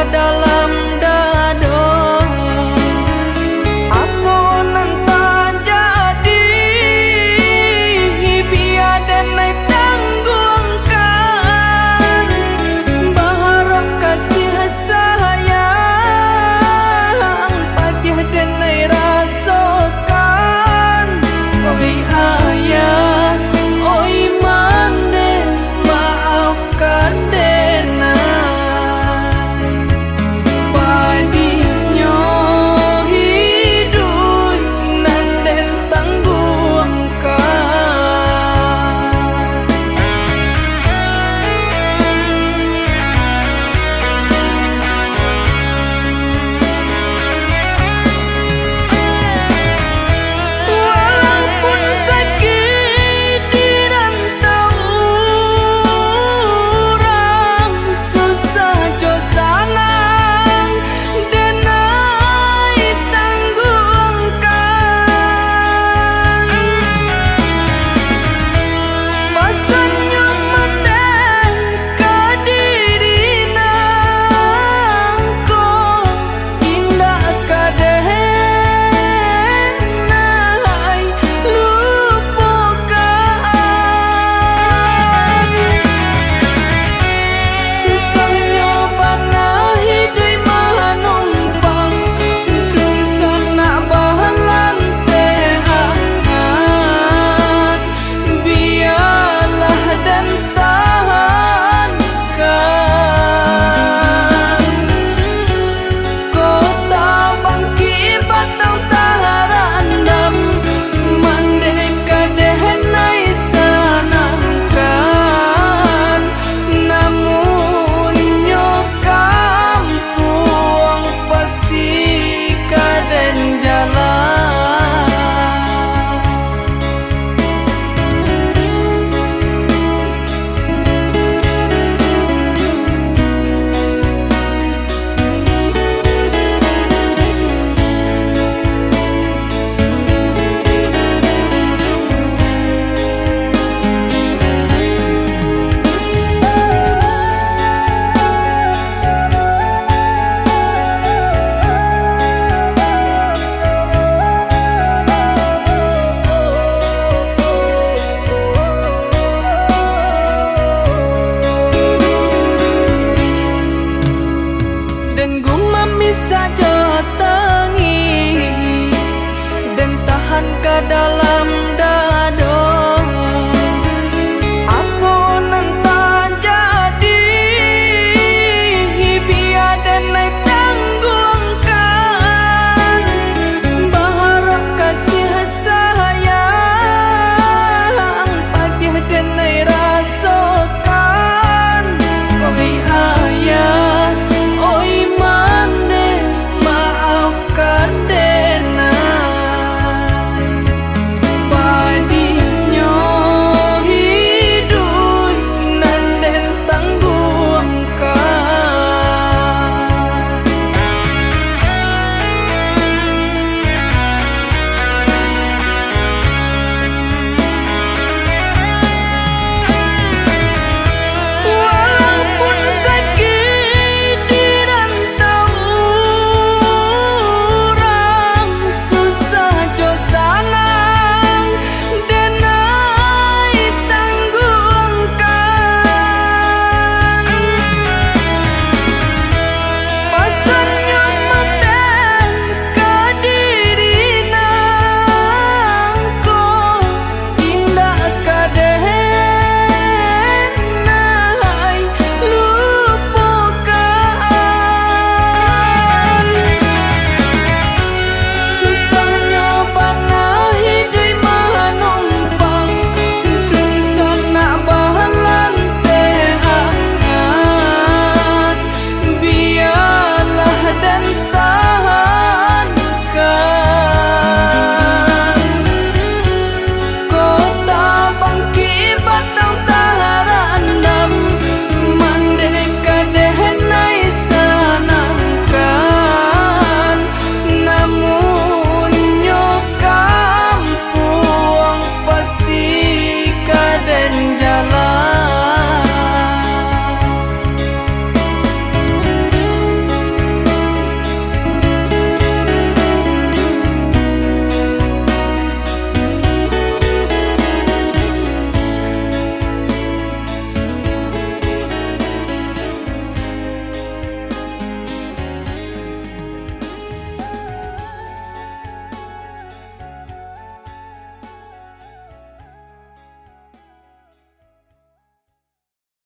dalam dada. Apa nanti jadi biar denai tanggungkan, berharap kasih sayang padiah denai rasakan. Oi ayah, oi mande, maafkan denai. Padiahnya hidup nan den tangguhkan. Walaupun sakit di rantau orang, susah jo sanang denai tanggungkan. Pasannya manden kadirina ko indah kadenai lupakan. Susahnya bana hidup manumpang dun sana bahalantean. Biarlah dan tahankan. Kota bangkit batang taharandam, mandeka dehenai sanangkan. Namun kampung pasti kaden jalan. Dan gumam bisa jotengi dan tahan ke dalam